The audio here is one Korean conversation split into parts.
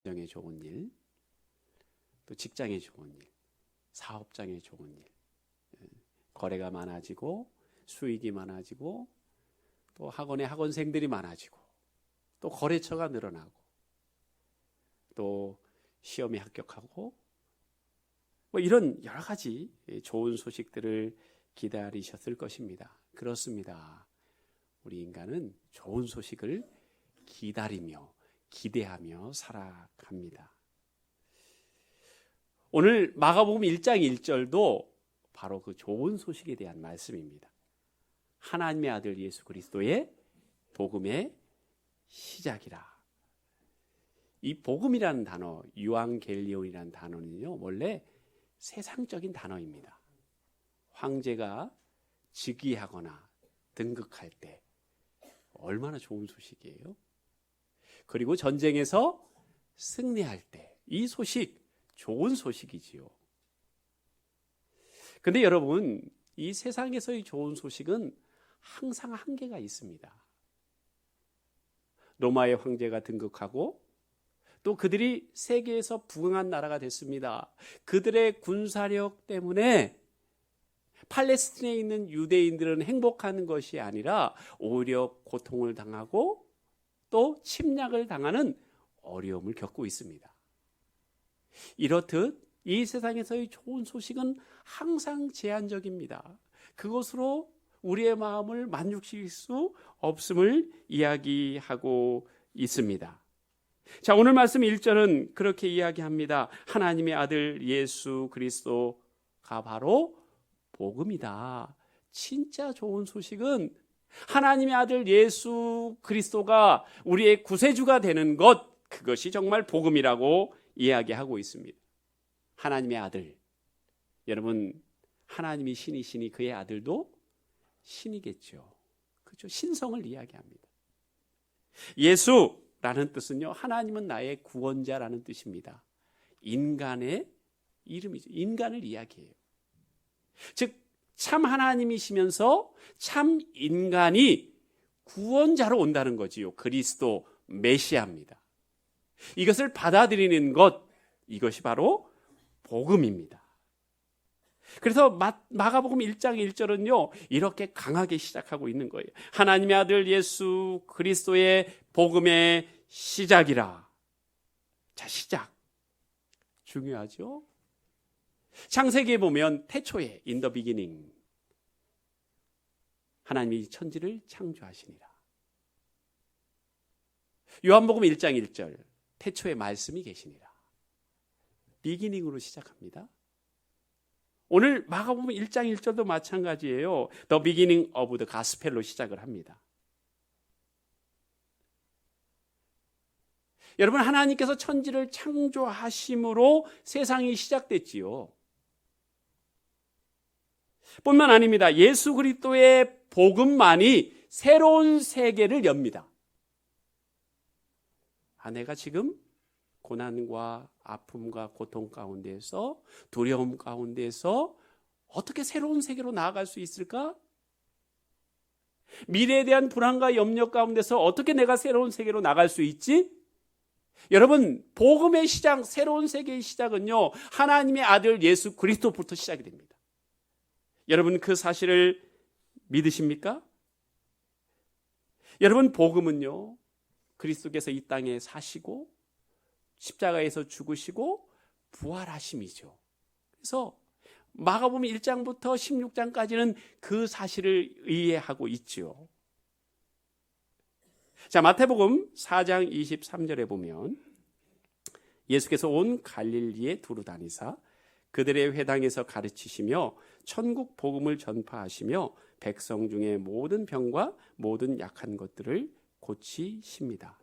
가정에 좋은 일, 또 직장에 좋은 일, 사업장에 좋은 일, 거래가 많아지고 수익이 많아지고 또 학원에 학원생들이 많아지고 또 거래처가 늘어나고 또 시험에 합격하고 뭐 이런 여러 가지 좋은 소식들을 기다리셨을 것입니다. 그렇습니다. 우리 인간은 좋은 소식을 기다리며 기대하며 살아갑니다. 오늘 마가복음 1장 1절도 바로 그 좋은 소식에 대한 말씀입니다. 하나님의 아들 예수 그리스도의 복음의 시작이라. 이 복음이라는 단어, 유앙겔리온이라는 단어는요, 원래 세상적인 단어입니다. 황제가 즉위하거나 등극할 때 얼마나 좋은 소식이에요. 그리고 전쟁에서 승리할 때 이 소식 좋은 소식이지요. 근데 여러분, 이 세상에서의 좋은 소식은 항상 한계가 있습니다. 로마의 황제가 등극하고 또 그들이 세계에서 부강한 나라가 됐습니다. 그들의 군사력 때문에 팔레스틴에 있는 유대인들은 행복한 것이 아니라 오히려 고통을 당하고 또 침략을 당하는 어려움을 겪고 있습니다. 이렇듯 이 세상에서의 좋은 소식은 항상 제한적입니다. 그것으로 우리의 마음을 만족시킬 수 없음을 이야기하고 있습니다. 자, 오늘 말씀 1절은 그렇게 이야기합니다. 하나님의 아들 예수 그리스도가 바로 복음이다. 진짜 좋은 소식은 하나님의 아들 예수 그리스도가 우리의 구세주가 되는 것, 그것이 정말 복음이라고 이야기하고 있습니다. 하나님의 아들, 여러분, 하나님이 신이시니 그의 아들도 신이겠죠. 그렇죠? 신성을 이야기합니다. 예수라는 뜻은요, 하나님은 나의 구원자라는 뜻입니다. 인간의 이름이죠. 인간을 이야기해요. 즉, 참 하나님이시면서 참 인간이 구원자로 온다는 거지요. 그리스도 메시아입니다. 이것을 받아들이는 것, 이것이 바로 복음입니다. 그래서 마가복음 1장 1절은요, 이렇게 강하게 시작하고 있는 거예요. 하나님의 아들 예수 그리스도의 복음의 시작이라. 자, 시작. 중요하죠? 창세기에 보면 태초에 in the beginning 하나님이 천지를 창조하시니라. 요한복음 1장 1절 태초에 말씀이 계시니라. 비기닝으로 시작합니다. 오늘 마가복음 1장 1절도 마찬가지예요. The beginning of the gospel로 시작을 합니다. 여러분, 하나님께서 천지를 창조하심으로 세상이 시작됐지요. 뿐만 아닙니다. 예수 그리스도의 복음만이 새로운 세계를 엽니다. 내가 지금 고난과 아픔과 고통 가운데에서 두려움 가운데에서 어떻게 새로운 세계로 나아갈 수 있을까? 미래에 대한 불안과 염려 가운데서 어떻게 내가 새로운 세계로 나갈 수 있지? 여러분, 복음의 시작, 새로운 세계의 시작은요, 하나님의 아들 예수 그리스도부터 시작이 됩니다. 여러분, 그 사실을 믿으십니까? 여러분, 복음은요, 그리스도께서 이 땅에 사시고 십자가에서 죽으시고 부활하심이죠. 그래서 마가복음 1장부터 16장까지는 그 사실을 이해하고 있죠. 자, 마태복음 4장 23절에 보면 예수께서 온 갈릴리에 두루 다니사 그들의 회당에서 가르치시며 천국 복음을 전파하시며 백성 중에 모든 병과 모든 약한 것들을 고치십니다.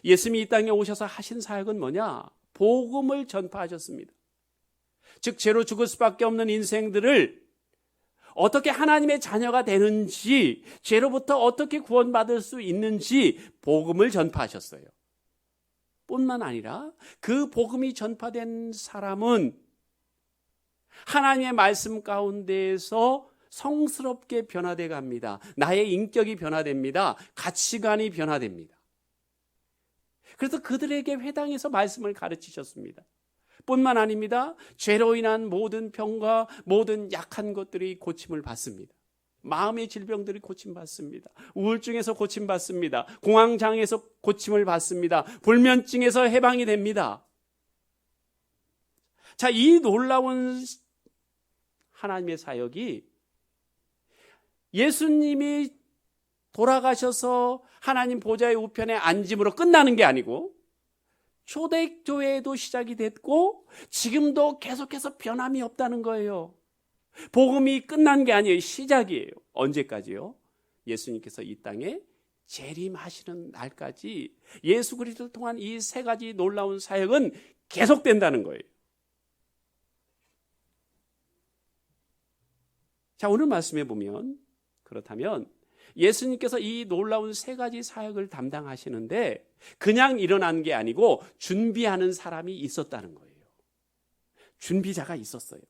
예수님이 이 땅에 오셔서 하신 사역은 뭐냐? 복음을 전파하셨습니다. 즉, 죄로 죽을 수밖에 없는 인생들을 어떻게 하나님의 자녀가 되는지, 죄로부터 어떻게 구원받을 수 있는지 복음을 전파하셨어요. 뿐만 아니라 그 복음이 전파된 사람은 하나님의 말씀 가운데에서 성스럽게 변화돼 갑니다. 나의 인격이 변화됩니다. 가치관이 변화됩니다. 그래서 그들에게 회당에서 말씀을 가르치셨습니다. 뿐만 아닙니다. 죄로 인한 모든 병과 모든 약한 것들이 고침을 받습니다. 마음의 질병들이 고침받습니다. 우울증에서 고침받습니다. 공황장애에서 고침을 받습니다. 불면증에서 해방이 됩니다. 자, 이 놀라운 하나님의 사역이 예수님이 돌아가셔서 하나님 보좌의 우편에 앉음으로 끝나는 게 아니고 초대교회에도 시작이 됐고 지금도 계속해서 변함이 없다는 거예요. 복음이 끝난 게 아니에요. 시작이에요. 언제까지요? 예수님께서 이 땅에 재림하시는 날까지 예수 그리스도를 통한 이 세 가지 놀라운 사역은 계속된다는 거예요. 자, 오늘 말씀해 보면 그렇다면 예수님께서 이 놀라운 세 가지 사역을 담당하시는데 그냥 일어난 게 아니고 준비하는 사람이 있었다는 거예요. 준비자가 있었어요.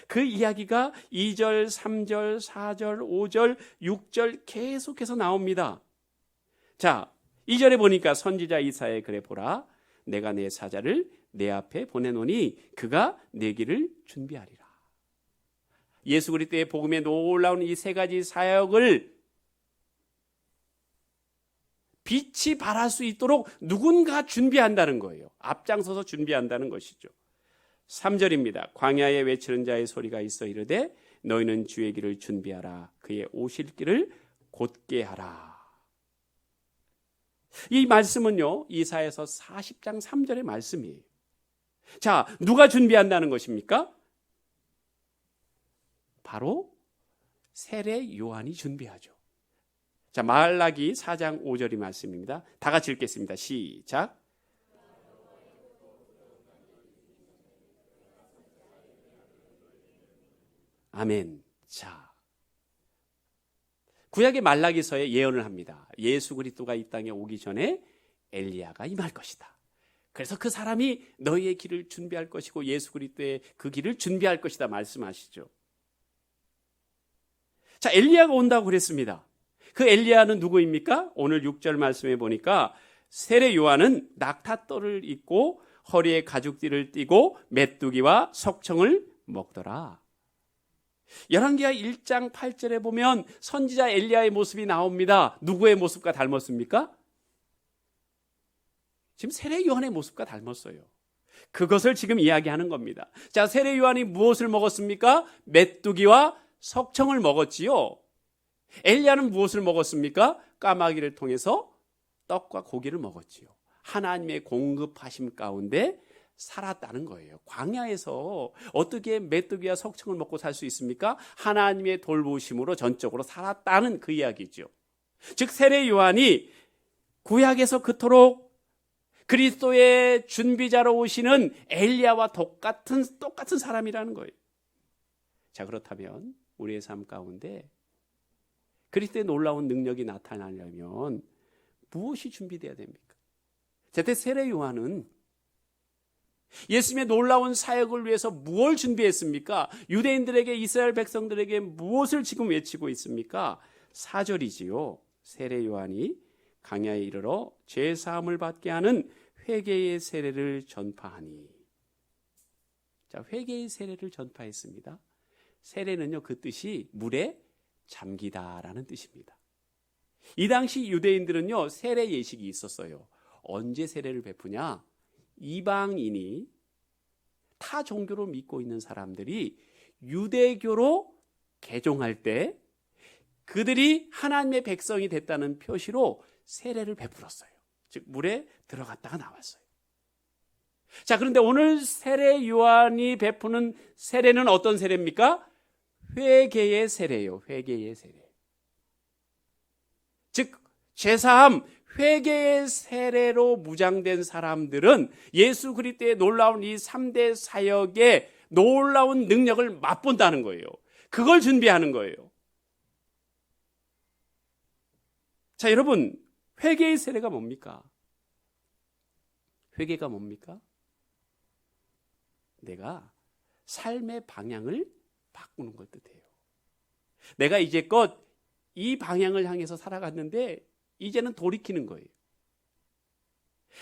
그 이야기가 2절, 3절, 4절, 5절, 6절 계속해서 나옵니다. 자, 2절에 보니까 선지자 이사야의 글에 보라. 내가 내 사자를 내 앞에 보내노니 그가 내 길을 준비하리라. 예수 그리스도의 복음에 놀라운 이 세 가지 사역을 빛이 발할 수 있도록 누군가 준비한다는 거예요. 앞장서서 준비한다는 것이죠. 3절입니다. 광야에 외치는 자의 소리가 있어 이르되 너희는 주의 길을 준비하라. 그의 오실 길을 곧게 하라. 이 말씀은요, 이사야서 40장 3절의 말씀이에요. 자, 누가 준비한다는 것입니까? 바로 세례 요한이 준비하죠. 자, 말라기 4장 5절의 말씀입니다. 다 같이 읽겠습니다. 시작. 아멘. 자, 구약의 말라기서에 예언을 합니다. 예수 그리스도가 이 땅에 오기 전에 엘리야가 임할 것이다. 그래서 그 사람이 너희의 길을 준비할 것이고 예수 그리스도의 그 길을 준비할 것이다 말씀하시죠. 자, 엘리야가 온다고 그랬습니다. 그 엘리야는 누구입니까? 오늘 6절 말씀에 보니까 세례 요한은 낙타떨을 입고 허리에 가죽띠를 띠고 메뚜기와 석청을 먹더라. 열왕기하 1장 8절에 보면 선지자 엘리야의 모습이 나옵니다. 누구의 모습과 닮았습니까? 지금 세례 요한의 모습과 닮았어요. 그것을 지금 이야기하는 겁니다. 자, 세례 요한이 무엇을 먹었습니까? 메뚜기와 석청을 먹었지요. 엘리야는 무엇을 먹었습니까? 까마귀를 통해서 떡과 고기를 먹었지요. 하나님의 공급하심 가운데 살았다는 거예요. 광야에서 어떻게 메뚜기와 석청을 먹고 살 수 있습니까? 하나님의 돌보심으로 전적으로 살았다는 그 이야기죠. 즉 세례 요한이 구약에서 그토록 그리스도의 준비자로 오시는 엘리야와 똑같은 사람이라는 거예요. 자, 그렇다면 우리의 삶 가운데 그리스도의 놀라운 능력이 나타나려면 무엇이 준비되어야 됩니까? 제때 세례 요한은 예수님의 놀라운 사역을 위해서 무엇을 준비했습니까? 유대인들에게, 이스라엘 백성들에게 무엇을 지금 외치고 있습니까? 4절이지요. 세례 요한이 광야에 이르러 죄 사함을 받게 하는 회개의 세례를 전파하니. 자, 회개의 세례를 전파했습니다. 세례는요, 그 뜻이 물에 잠기다라는 뜻입니다. 이 당시 유대인들은요, 세례 예식이 있었어요. 언제 세례를 베푸냐? 이방인이 타 종교를 믿고 있는 사람들이 유대교로 개종할 때 그들이 하나님의 백성이 됐다는 표시로 세례를 베풀었어요. 즉 물에 들어갔다가 나왔어요. 자, 그런데 오늘 세례 요한이 베푸는 세례는 어떤 세례입니까? 회개의 세례예요. 회개의 세례. 즉 죄사함, 회개의 세례로 무장된 사람들은 예수 그리스도의 놀라운 이 3대 사역의 놀라운 능력을 맛본다는 거예요. 그걸 준비하는 거예요. 자, 여러분, 회개의 세례가 뭡니까? 회개가 뭡니까? 내가 삶의 방향을 바꾸는 걸 뜻해요. 내가 이제껏 이 방향을 향해서 살아갔는데 이제는 돌이키는 거예요.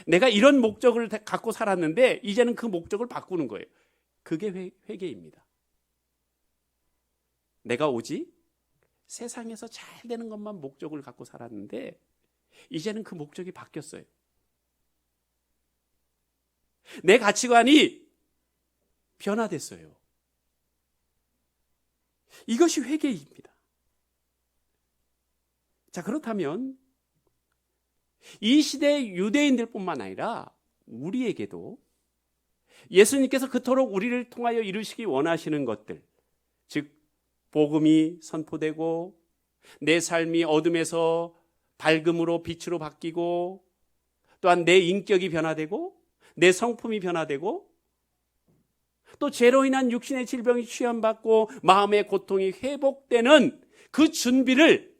내가 이런 목적을 갖고 살았는데 이제는 그 목적을 바꾸는 거예요. 그게 회개입니다. 내가 오직 세상에서 잘 되는 것만 목적을 갖고 살았는데 이제는 그 목적이 바뀌었어요. 내 가치관이 변화됐어요. 이것이 회개입니다. 자, 그렇다면 이 시대 유대인들뿐만 아니라 우리에게도 예수님께서 그토록 우리를 통하여 이루시기 원하시는 것들, 즉 복음이 선포되고 내 삶이 어둠에서 밝음으로 빛으로 바뀌고 또한 내 인격이 변화되고 내 성품이 변화되고 또 죄로 인한 육신의 질병이 취함받고 마음의 고통이 회복되는 그 준비를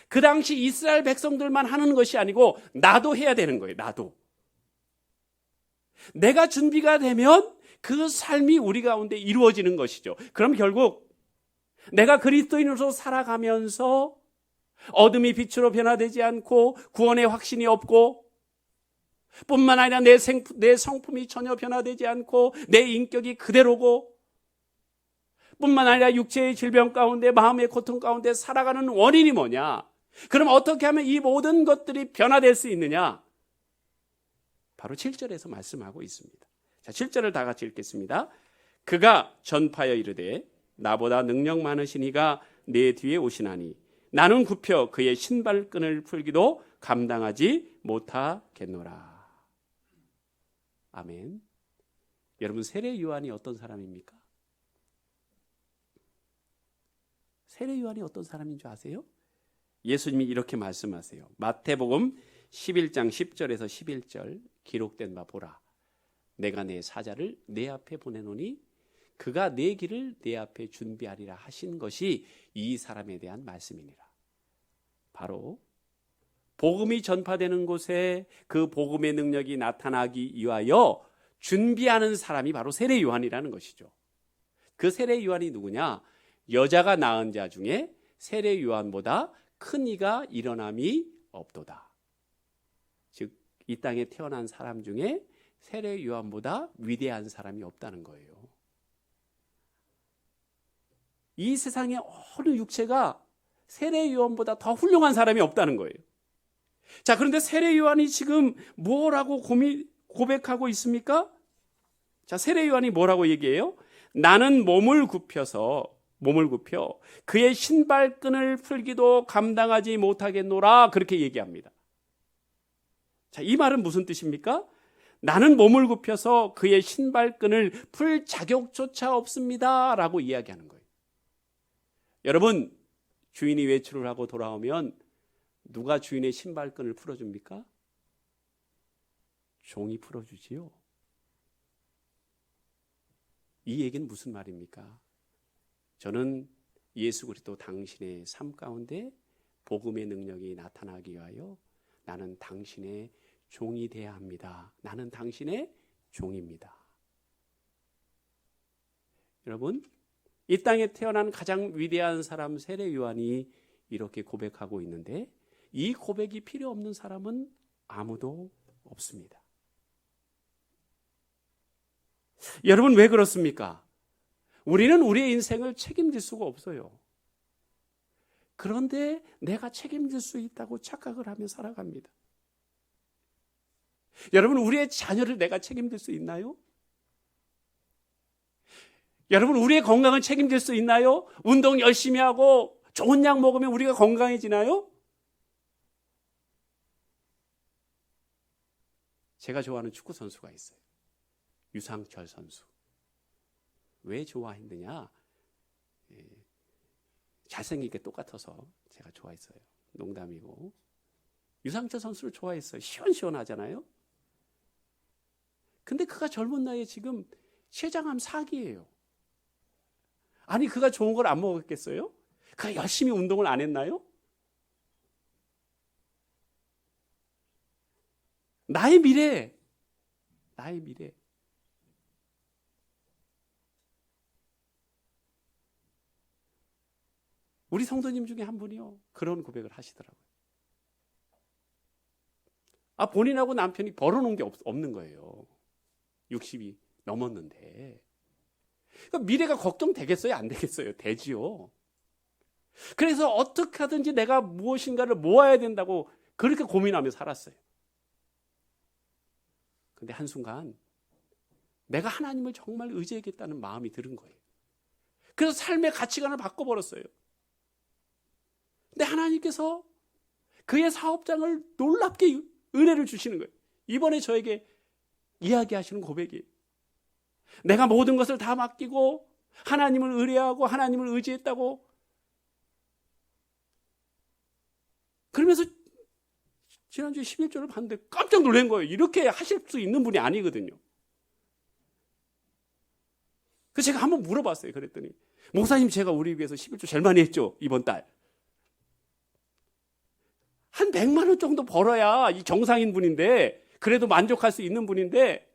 그 당시 이스라엘 백성들만 하는 것이 아니고 나도 해야 되는 거예요. 나도. 내가 준비가 되면 그 삶이 우리 가운데 이루어지는 것이죠. 그럼 결국 내가 그리스도인으로서 살아가면서 어둠이 빛으로 변화되지 않고 구원의 확신이 없고 뿐만 아니라 내 성품이 전혀 변화되지 않고 내 인격이 그대로고 뿐만 아니라 육체의 질병 가운데 마음의 고통 가운데 살아가는 원인이 뭐냐? 그럼 어떻게 하면 이 모든 것들이 변화될 수 있느냐? 바로 7절에서 말씀하고 있습니다. 자, 7절을 다 같이 읽겠습니다. 그가 전파하여 이르되 나보다 능력 많으신 이가 내 뒤에 오시나니 나는 굽혀 그의 신발끈을 풀기도 감당하지 못하겠노라. 아멘. 여러분, 세례 요한이 어떤 사람입니까? 세례 요한이 어떤 사람인 줄 아세요? 예수님이 이렇게 말씀하세요. 마태복음 11장 10절에서 11절 기록된 바 보라. 내가 내 사자를 내 앞에 보내노니 그가 내 길을 내 앞에 준비하리라 하신 것이 이 사람에 대한 말씀이니라. 바로 복음이 전파되는 곳에 그 복음의 능력이 나타나기 위하여 준비하는 사람이 바로 세례 요한이라는 것이죠. 그 세례 요한이 누구냐? 여자가 낳은 자 중에 세례 요한보다 큰 이가 일어남이 없도다. 즉, 이 땅에 태어난 사람 중에 세례 요한보다 위대한 사람이 없다는 거예요. 이 세상에 어느 육체가 세례 요한보다 더 훌륭한 사람이 없다는 거예요. 자, 그런데 세례 요한이 지금 뭐라고 고백하고 있습니까? 자, 세례 요한이 뭐라고 얘기해요? 나는 몸을 굽혀 그의 신발끈을 풀기도 감당하지 못하겠노라, 그렇게 얘기합니다. 자, 이 말은 무슨 뜻입니까? 나는 몸을 굽혀서 그의 신발끈을 풀 자격조차 없습니다 라고 이야기하는 거예요. 여러분, 주인이 외출을 하고 돌아오면 누가 주인의 신발끈을 풀어줍니까? 종이 풀어주지요. 이 얘기는 무슨 말입니까? 저는 예수 그리스도 당신의 삶 가운데 복음의 능력이 나타나기 위하여 나는 당신의 종이 되어야 합니다. 나는 당신의 종입니다. 여러분, 이 땅에 태어난 가장 위대한 사람 세례 요한이 이렇게 고백하고 있는데 이 고백이 필요 없는 사람은 아무도 없습니다. 여러분, 왜 그렇습니까? 우리는 우리의 인생을 책임질 수가 없어요. 그런데 내가 책임질 수 있다고 착각을 하며 살아갑니다. 여러분, 우리의 자녀를 내가 책임질 수 있나요? 여러분, 우리의 건강을 책임질 수 있나요? 운동 열심히 하고 좋은 약 먹으면 우리가 건강해지나요? 제가 좋아하는 축구 선수가 있어요. 유상철 선수. 왜 좋아했느냐? 잘생긴 게 똑같아서 제가 좋아했어요. 농담이고. 유상철 선수를 좋아했어요. 시원시원하잖아요. 근데 그가 젊은 나이에 지금 췌장암 4기예요. 아니, 그가 좋은 걸 안 먹었겠어요? 그가 열심히 운동을 안 했나요? 나의 미래. 우리 성도님 중에 한 분이요, 그런 고백을 하시더라고요. 본인하고 남편이 벌어놓은 게 없는 거예요. 60이 넘었는데. 그러니까 미래가 걱정되겠어요? 안 되겠어요? 되지요. 그래서 어떻게 하든지 내가 무엇인가를 모아야 된다고 그렇게 고민하며 살았어요. 근데 한순간 내가 하나님을 정말 의지하겠다는 마음이 들은 거예요. 그래서 삶의 가치관을 바꿔버렸어요. 근데 하나님께서 그의 사업장을 놀랍게 은혜를 주시는 거예요. 이번에 저에게 이야기하시는 고백이에요. 내가 모든 것을 다 맡기고 하나님을 의뢰하고 하나님을 의지했다고, 그러면서 지난주에 11조를 봤는데 깜짝 놀란 거예요. 이렇게 하실 수 있는 분이 아니거든요. 그래서 제가 한번 물어봤어요. 그랬더니 목사님, 제가 우리 위해서 11조 제일 많이 했죠, 이번 달. 한 100만 원 정도 벌어야 이 정상인 분인데, 그래도 만족할 수 있는 분인데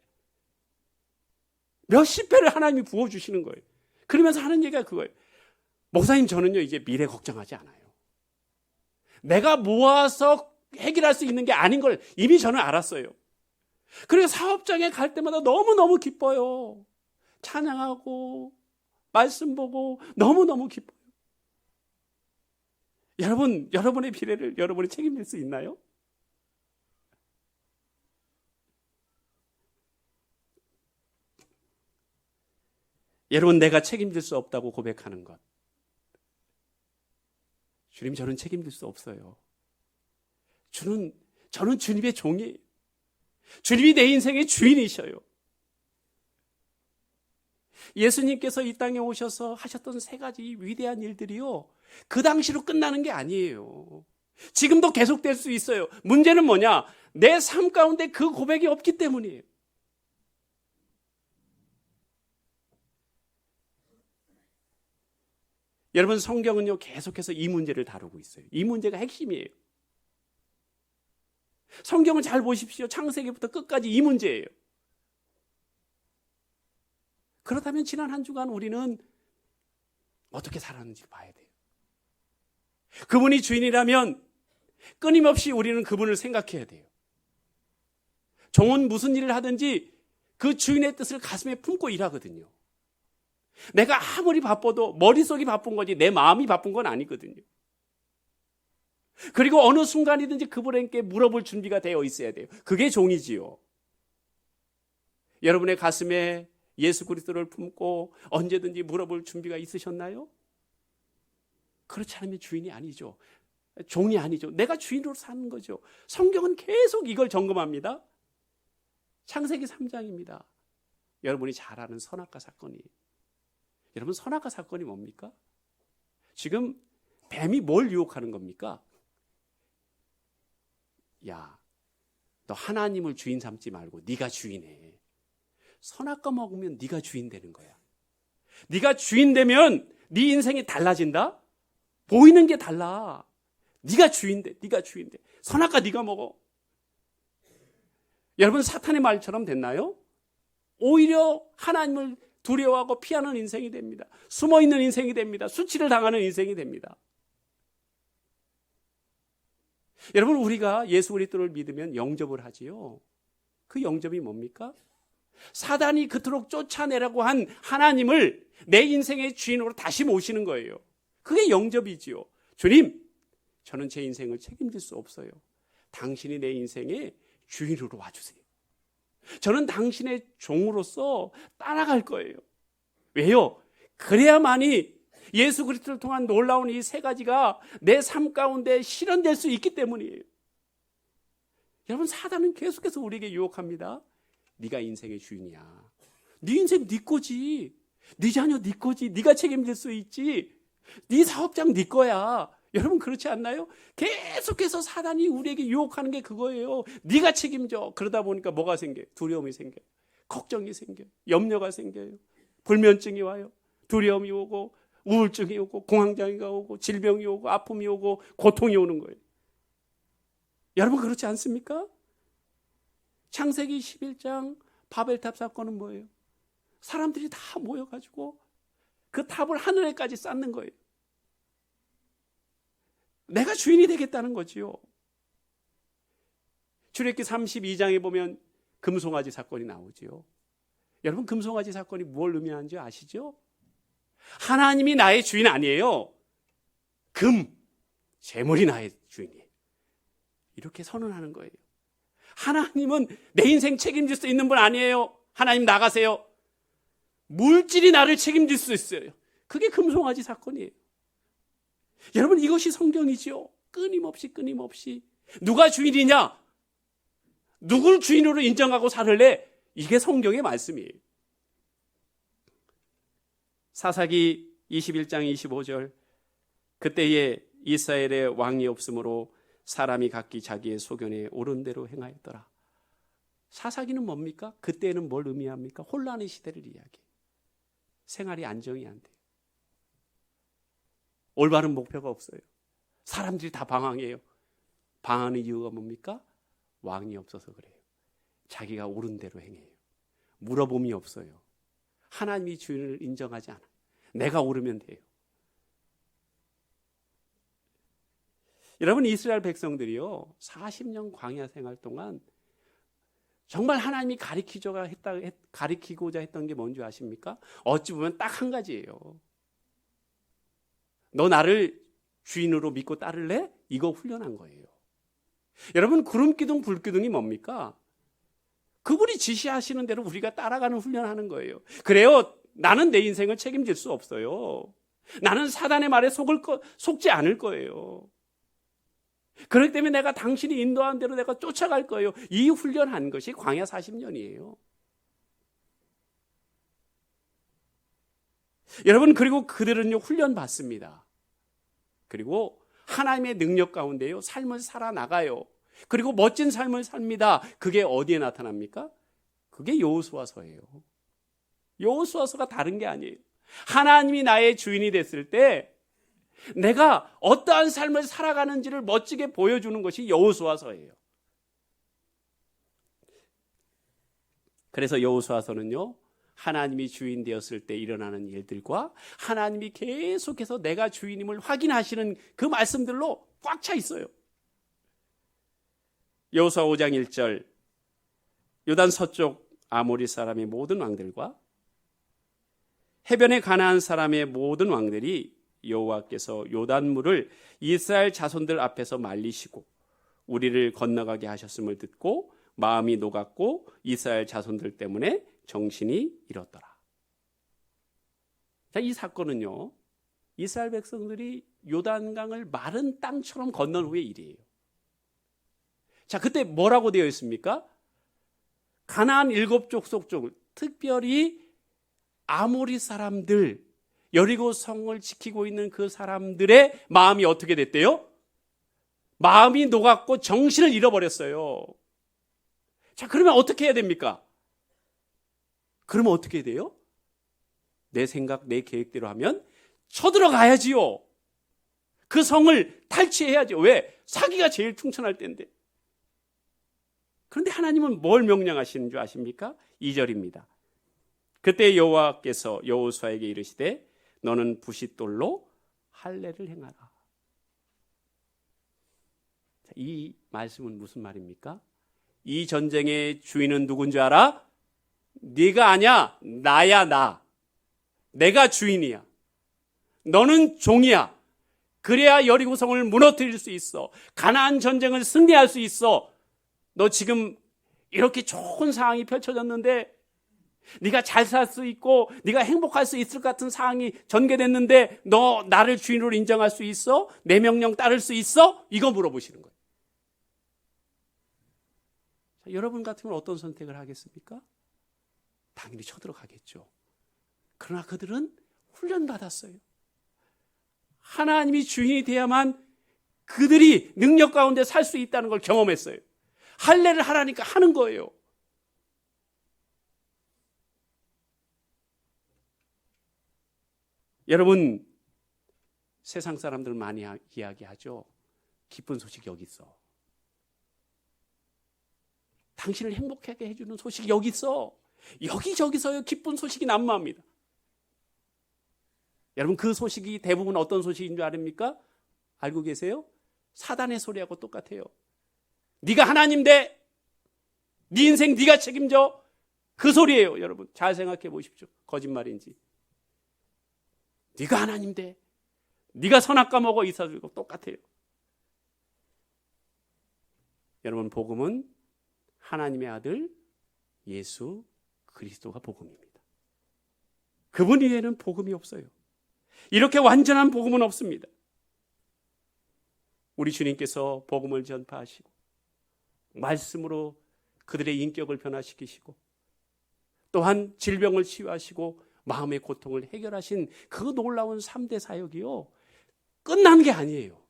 몇십 배를 하나님이 부어주시는 거예요. 그러면서 하는 얘기가 그거예요. 목사님, 저는요 이제 미래 걱정하지 않아요. 내가 모아서 해결할 수 있는 게 아닌 걸 이미 저는 알았어요. 그래서 사업장에 갈 때마다 너무너무 기뻐요. 찬양하고 말씀 보고 너무너무 기뻐요. 여러분, 여러분의 미래를 여러분이 책임질 수 있나요? 여러분, 내가 책임질 수 없다고 고백하는 것. 주님, 저는 책임질 수 없어요. 저는 주님의 종이에요. 주님이 내 인생의 주인이셔요. 예수님께서 이 땅에 오셔서 하셨던 3가지 위대한 일들이요, 그 당시로 끝나는 게 아니에요. 지금도 계속될 수 있어요. 문제는 뭐냐? 내 삶 가운데 그 고백이 없기 때문이에요. 여러분, 성경은요 계속해서 이 문제를 다루고 있어요. 이 문제가 핵심이에요. 성경을 잘 보십시오. 창세기부터 끝까지 이 문제예요. 그렇다면 지난 한 주간 우리는 어떻게 살았는지 봐야 돼요. 그분이 주인이라면 끊임없이 우리는 그분을 생각해야 돼요. 종은 무슨 일을 하든지 그 주인의 뜻을 가슴에 품고 일하거든요. 내가 아무리 바빠도 머릿속이 바쁜 거지 내 마음이 바쁜 건 아니거든요. 그리고 어느 순간이든지 그분에게 물어볼 준비가 되어 있어야 돼요. 그게 종이지요. 여러분의 가슴에 예수 그리스도를 품고 언제든지 물어볼 준비가 있으셨나요? 그렇지 않으면 주인이 아니죠. 종이 아니죠. 내가 주인으로 사는 거죠. 성경은 계속 이걸 점검합니다. 창세기 3장입니다. 여러분이 잘 아는 선악과 사건이에요. 여러분, 선악과 사건이 뭡니까? 지금 뱀이 뭘 유혹하는 겁니까? 야, 너 하나님을 주인 삼지 말고 네가 주인해. 선악과 먹으면 네가 주인 되는 거야. 네가 주인 되면 네 인생이 달라진다? 보이는 게 달라. 네가 주인 돼. 네가 주인 돼. 선악과 네가 먹어. 여러분, 사탄의 말처럼 됐나요? 오히려 하나님을 두려워하고 피하는 인생이 됩니다. 숨어있는 인생이 됩니다. 수치를 당하는 인생이 됩니다. 여러분, 우리가 예수 그리스도를 믿으면 영접을 하지요. 그 영접이 뭡니까? 사단이 그토록 쫓아내라고 한 하나님을 내 인생의 주인으로 다시 모시는 거예요. 그게 영접이지요. 주님, 저는 제 인생을 책임질 수 없어요. 당신이 내 인생의 주인으로 와주세요. 저는 당신의 종으로서 따라갈 거예요. 왜요? 그래야만이 예수 그리스도를 통한 놀라운 이 3가지가 내 삶 가운데 실현될 수 있기 때문이에요. 여러분, 사단은 계속해서 우리에게 유혹합니다. 네가 인생의 주인이야. 네 인생 네 거지. 네 자녀 네 거지. 네가 책임질 수 있지. 네 사업장 네 거야. 여러분, 그렇지 않나요? 계속해서 사단이 우리에게 유혹하는 게 그거예요. 네가 책임져. 그러다 보니까 뭐가 생겨요? 두려움이 생겨요. 걱정이 생겨요. 염려가 생겨요. 불면증이 와요. 두려움이 오고 우울증이 오고 공황장애가 오고 질병이 오고 아픔이 오고 고통이 오는 거예요. 여러분, 그렇지 않습니까? 창세기 11장 바벨탑 사건은 뭐예요? 사람들이 다 모여가지고 그 탑을 하늘에까지 쌓는 거예요. 내가 주인이 되겠다는 거지요. 출애굽기 32장에 보면 금송아지 사건이 나오지요. 여러분, 금송아지 사건이 뭘 의미하는지 아시죠? 하나님이 나의 주인 아니에요. 재물이 나의 주인이에요. 이렇게 선언하는 거예요. 하나님은 내 인생 책임질 수 있는 분 아니에요. 하나님 나가세요. 물질이 나를 책임질 수 있어요. 그게 금송아지 사건이에요. 여러분, 이것이 성경이죠. 끊임없이 누가 주인이냐? 누굴 주인으로 인정하고 살을래? 이게 성경의 말씀이에요. 사사기 21장 25절, 그때에 이스라엘의 왕이 없으므로 사람이 각기 자기의 소견에 옳은 대로 행하였더라. 사사기는 뭡니까? 그때는 뭘 의미합니까? 혼란의 시대를 이야기해요. 생활이 안정이 안 돼요. 올바른 목표가 없어요. 사람들이 다 방황해요. 방황하는 이유가 뭡니까? 왕이 없어서 그래요. 자기가 옳은 대로 행해요. 물어봄이 없어요. 하나님이 주인을 인정하지 않아요. 내가 옳으면 돼요. 여러분, 이스라엘 백성들이요, 40년 광야 생활 동안 정말 하나님이 가리키고자 했던 게 뭔지 아십니까? 어찌 보면 딱 한 가지예요. 너 나를 주인으로 믿고 따를래? 이거 훈련한 거예요. 여러분, 구름기둥 불기둥이 뭡니까? 그분이 지시하시는 대로 우리가 따라가는 훈련하는 거예요. 그래요, 나는 내 인생을 책임질 수 없어요. 나는 사단의 말에 속지 않을 거예요. 그렇기 때문에 내가 당신이 인도한 대로 내가 쫓아갈 거예요. 이 훈련한 것이 광야 40년이에요. 여러분, 그리고 그들은요, 훈련 받습니다. 그리고 하나님의 능력 가운데요, 삶을 살아나가요. 그리고 멋진 삶을 삽니다. 그게 어디에 나타납니까? 그게 여호수아서예요. 여호수아서가 다른 게 아니에요. 하나님이 나의 주인이 됐을 때 내가 어떠한 삶을 살아가는지를 멋지게 보여주는 것이 여호수아서예요. 그래서 여호수아서는요, 하나님이 주인 되었을 때 일어나는 일들과 하나님이 계속해서 내가 주인임을 확인하시는 그 말씀들로 꽉 차 있어요. 여호수아 5장 1절, 요단 서쪽 아모리 사람의 모든 왕들과 해변에 가나안 사람의 모든 왕들이 여호와께서 요단물을 이스라엘 자손들 앞에서 말리시고 우리를 건너가게 하셨음을 듣고 마음이 녹았고 이스라엘 자손들 때문에 정신이 잃었더라. 자, 이 사건은요, 이스라엘 백성들이 요단강을 마른 땅처럼 건넌 후의 일이에요. 자, 그때 뭐라고 되어 있습니까? 가나안 7족속 중 특별히 아모리 사람들, 여리고 성을 지키고 있는 그 사람들의 마음이 어떻게 됐대요? 마음이 녹았고 정신을 잃어버렸어요. 자, 그러면 어떻게 해야 됩니까? 그러면 어떻게 돼요? 내 생각, 내 계획대로 하면 쳐들어가야지요. 그 성을 탈취해야죠. 왜? 사기가 제일 충천할 때인데. 그런데 하나님은 뭘 명령하시는 줄 아십니까? 2절입니다. 그때 여호와께서 여호수아에게 이르시되 너는 부싯돌로 할례를 행하라. 이 말씀은 무슨 말입니까? 이 전쟁의 주인은 누군지 알아? 네가 아니야. 나야, 나. 내가 주인이야. 너는 종이야. 그래야 여리고성을 무너뜨릴 수 있어. 가나안 전쟁을 승리할 수 있어. 너 지금 이렇게 좋은 상황이 펼쳐졌는데, 네가 잘 살 수 있고 네가 행복할 수 있을 것 같은 상황이 전개됐는데 너 나를 주인으로 인정할 수 있어? 내 명령 따를 수 있어? 이거 물어보시는 거예요. 자, 여러분 같으면 어떤 선택을 하겠습니까? 당연히 쳐들어가겠죠. 그러나 그들은 훈련받았어요. 하나님이 주인이 돼야만 그들이 능력 가운데 살 수 있다는 걸 경험했어요. 할례를 하라니까 하는 거예요. 여러분, 세상 사람들 많이 이야기하죠. 기쁜 소식 여기 있어. 당신을 행복하게 해주는 소식이 여기 있어. 여기저기서요 기쁜 소식이 난무합니다. 여러분, 그 소식이 대부분 어떤 소식인 줄 아십니까? 알고 계세요? 사단의 소리하고 똑같아요. 네가 하나님 돼. 네 인생 네가 책임져. 그 소리예요. 여러분 잘 생각해 보십시오. 거짓말인지. 네가 하나님 돼. 네가 선악과 먹어. 이 사실과 똑같아요. 여러분 복음은 하나님의 아들 예수 그리스도가 복음입니다. 그분 위에는 복음이 없어요. 이렇게 완전한 복음은 없습니다. 우리 주님께서 복음을 전파하시고 말씀으로 그들의 인격을 변화시키시고 또한 질병을 치유하시고 마음의 고통을 해결하신 그 놀라운 3대 사역이요, 끝난 게 아니에요.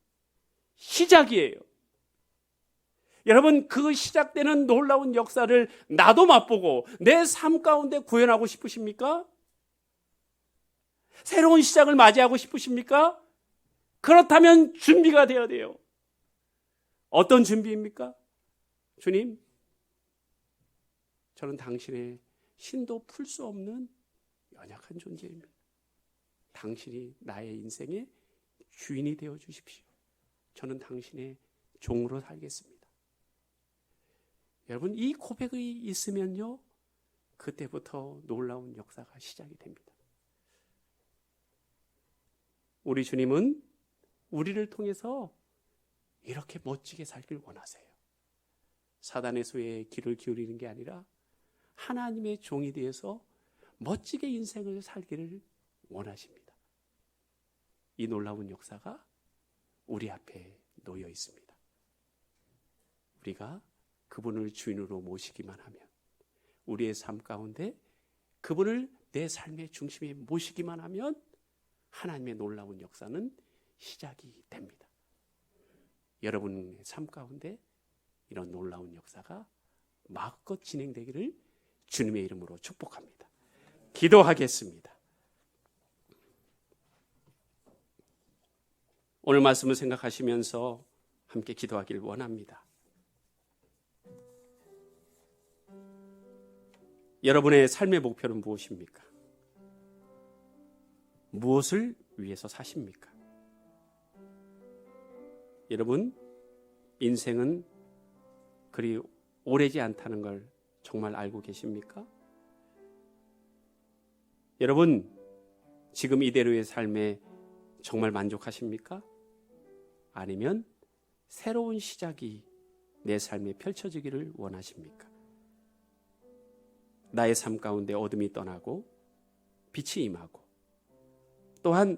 시작이에요. 여러분 그 시작되는 놀라운 역사를 나도 맛보고 내 삶 가운데 구현하고 싶으십니까? 새로운 시작을 맞이하고 싶으십니까? 그렇다면 준비가 되어야 돼요. 어떤 준비입니까? 주님, 저는 당신의 신도 풀 수 없는 연약한 존재입니다. 당신이 나의 인생의 주인이 되어 주십시오. 저는 당신의 종으로 살겠습니다. 여러분 이 고백이 있으면요, 그때부터 놀라운 역사가 시작이 됩니다. 우리 주님은 우리를 통해서 이렇게 멋지게 살길 원하세요. 사단의 수에 귀를 기울이는 게 아니라 하나님의 종이 되어서 멋지게 인생을 살기를 원하십니다. 이 놀라운 역사가 우리 앞에 놓여 있습니다. 우리가 그분을 주인으로 모시기만 하면, 우리의 삶 가운데 그분을 내 삶의 중심에 모시기만 하면 하나님의 놀라운 역사는 시작이 됩니다. 여러분의 삶 가운데 이런 놀라운 역사가 마음껏 진행되기를 주님의 이름으로 축복합니다. 기도하겠습니다. 오늘 말씀을 생각하시면서 함께 기도하길 원합니다. 여러분의 삶의 목표는 무엇입니까? 무엇을 위해서 사십니까? 여러분, 인생은 그리 오래지 않다는 걸 정말 알고 계십니까? 여러분, 지금 이대로의 삶에 정말 만족하십니까? 아니면 새로운 시작이 내 삶에 펼쳐지기를 원하십니까? 나의 삶 가운데 어둠이 떠나고 빛이 임하고, 또한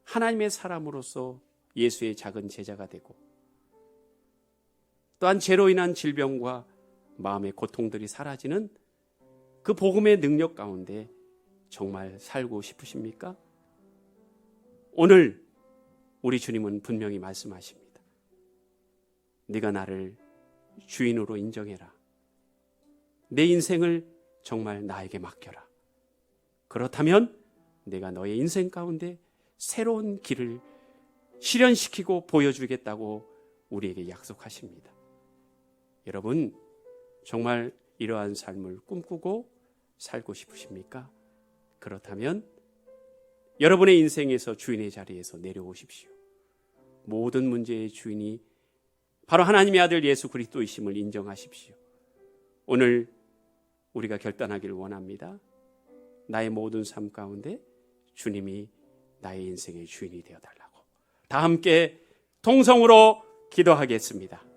하나님의 사람으로서 예수의 작은 제자가 되고, 또한 죄로 인한 질병과 마음의 고통들이 사라지는 그 복음의 능력 가운데 정말 살고 싶으십니까? 오늘 우리 주님은 분명히 말씀하십니다. 네가 나를 주인으로 인정해라. 내 인생을 정말 나에게 맡겨라. 그렇다면 내가 너의 인생 가운데 새로운 길을 실현시키고 보여주겠다고 우리에게 약속하십니다. 여러분, 정말 이러한 삶을 꿈꾸고 살고 싶으십니까? 그렇다면 여러분의 인생에서 주인의 자리에서 내려오십시오. 모든 문제의 주인이 바로 하나님의 아들 예수 그리스도이심을 인정하십시오. 오늘 우리가 결단하기를 원합니다. 나의 모든 삶 가운데 주님이 나의 인생의 주인이 되어달라고. 다 함께 통성으로 기도하겠습니다.